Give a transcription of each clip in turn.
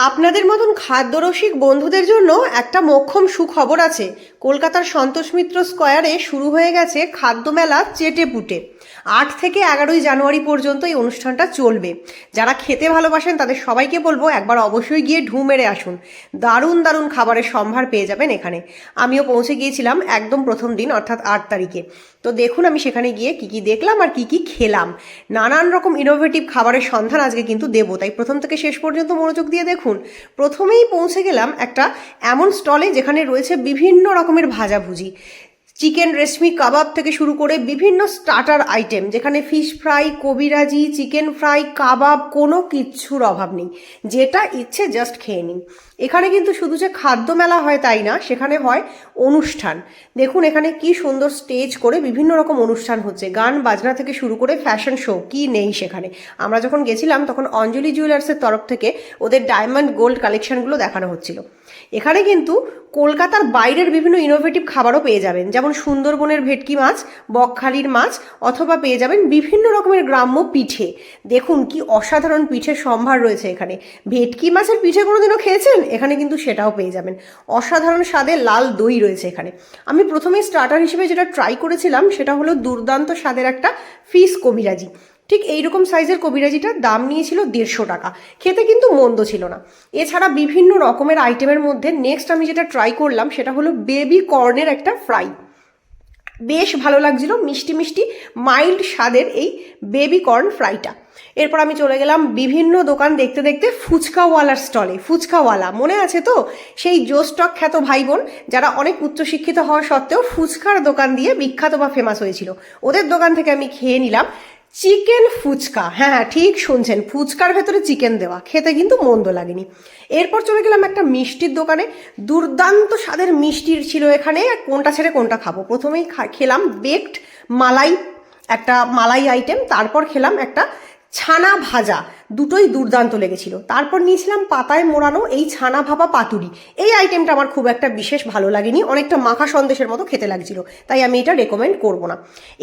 আপনাদের মতন খাদ্যরসিক বন্ধুদের জন্য একটা মোক্ষম সুখবর আছে। কলকাতার সন্তোষ মিত্র স্কোয়ারে শুরু হয়ে গেছে খাদ্যমেলা চেটেপুটে। 8 থেকে 11ই জানুয়ারি পর্যন্ত এই অনুষ্ঠানটা চলবে। যারা খেতে ভালোবাসেন তাদের সবাইকে বলবো একবার অবশ্যই গিয়ে ঢু মেরে আসুন। দারুণ দারুণ খাবারের সম্ভার পেয়ে যাবেন এখানে। আমিও পৌঁছে গিয়েছিলাম একদম প্রথম দিন অর্থাৎ 8 তারিখে। তো দেখুন আমি সেখানে গিয়ে কি কি দেখলাম আর কি কি খেলাম। নানান রকম ইনোভেটিভ খাবারের সন্ধান আজকে কিন্তু দেবো, তাই প্রথম থেকে শেষ পর্যন্ত মনোযোগ দিয়ে দেখুন। প্রথমেই পৌঁছে গেলাম একটা এমন স্টলে যেখানে রয়েছে বিভিন্ন রকমের ভাজাভুজি, চিকেন রেশমি কাবাব থেকে শুরু করে বিভিন্ন স্টার্টার আইটেম, যেখানে ফিশ ফ্রাই, কবিরাজি, চিকেন ফ্রাই, কাবাব, কোনো কিচ্ছুর অভাব নেই। যেটা ইচ্ছে জাস্ট খেয়ে নিন। এখানে কিন্তু শুধু যে খাদ্য মেলা হয় তাই না, সেখানে হয় অনুষ্ঠান। দেখুন এখানে কি সুন্দর স্টেজ করে বিভিন্ন রকম অনুষ্ঠান হচ্ছে, গান বাজনা থেকে শুরু করে ফ্যাশন শো, কি নেই সেখানে। আমরা যখন গেছিলাম তখন অঞ্জলি জুয়েলার্সের তরফ থেকে ওদের ডায়মন্ড গোল্ড কালেকশনগুলো দেখানো হচ্ছিল। এখানে কিন্তু কলকাতার বাইরের বিভিন্ন ইনোভেটিভ খাবারও পেয়ে যাবেন, যেমন সুন্দরবনের ভেটকি মাছ, বকখালির মাছ, অথবা পেয়ে যাবেন বিভিন্ন রকমের গ্রাম্য পিঠে। দেখুন কি অসাধারণ পিঠের সম্ভার রয়েছে এখানে। ভেটকি মাছের পিঠে কোনোদিনও খেয়েছেন? এখানে কিন্তু সেটাও পেয়ে যাবেন। অসাধারণ স্বাদের লাল দই রয়েছে এখানে। আমি প্রথমে স্টার্টার হিসেবে যেটা ট্রাই করেছিলাম সেটা হলো দুর্দান্ত স্বাদের একটা ফিশ কবিরাজি। ঠিক এইরকম সাইজের কবিরাজিটার দাম নিয়েছিল 150 টাকা। খেতে কিন্তু মন্দ ছিল না। এছাড়া বিভিন্ন রকমের আইটেমের মধ্যে নেক্সট আমি যেটা ট্রাই করলাম সেটা হলো বেবি কর্নের একটা ফ্রাই। বেশ ভালো লাগছিল, মিষ্টি মিষ্টি মাইল্ড স্বাদের এই বেবি কর্ন ফ্রাইটা। এরপর আমি চলে গেলাম বিভিন্ন দোকান দেখতে দেখতে ফুচকাওয়ালার স্টলে। ফুচকাওয়ালা মনে আছে তো, সেই জোস্টক খ্যাত ভাই বোন যারা অনেক উচ্চশিক্ষিত হওয়া সত্ত্বেও ফুচকার দোকান দিয়ে বিখ্যাত বা ফেমাস হয়েছিল। ওদের দোকান থেকে আমি খেয়ে নিলাম চিকেন ফুচকা। হ্যাঁ ঠিক শুনছেন, ফুচকার ভেতরে চিকেন দেওয়া। খেতে কিন্তু মন্দ লাগেনি। এরপর চলে গেলাম একটা মিষ্টির দোকানে। দুর্দান্ত স্বাদের মিষ্টির ছিল এখানে, কোনটা ছেড়ে কোনটা খাবো। প্রথমেই খেলাম বেকড মালাই, একটা মালাই আইটেম। তারপর খেলাম একটা ছানা ভাজা, দুটোই দুর্দান্ত লেগেছিল। তারপর নিয়েছিলাম পাতায় মোড়ানো এই ছানা ভাপা পাতুরি। এই আইটেমটা আমার খুব একটা বিশেষ ভালো লাগেনি, অনেকটা মাখা সন্দেশের মতো খেতে লাগছিল, তাই আমি এটা রেকমেন্ড করব না।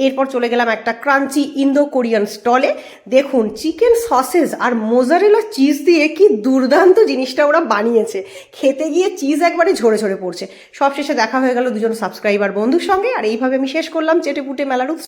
এরপর চলে গেলাম একটা ক্রাঞ্চি ইন্দো কোরিয়ান স্টলে। দেখুন চিকেন সসেজ আর মোজারেলা চিজ দিয়ে কি দুর্দান্ত জিনিসটা ওরা বানিয়েছে। খেতে গিয়ে চিজ একবারে ঝরে ঝরে পড়ছে। সবশেষে দেখা হয়ে গেল দুজন সাবস্ক্রাইবার বন্ধুর সঙ্গে, আর এইভাবে আমি শেষ করলাম চেটেপুটে মেলার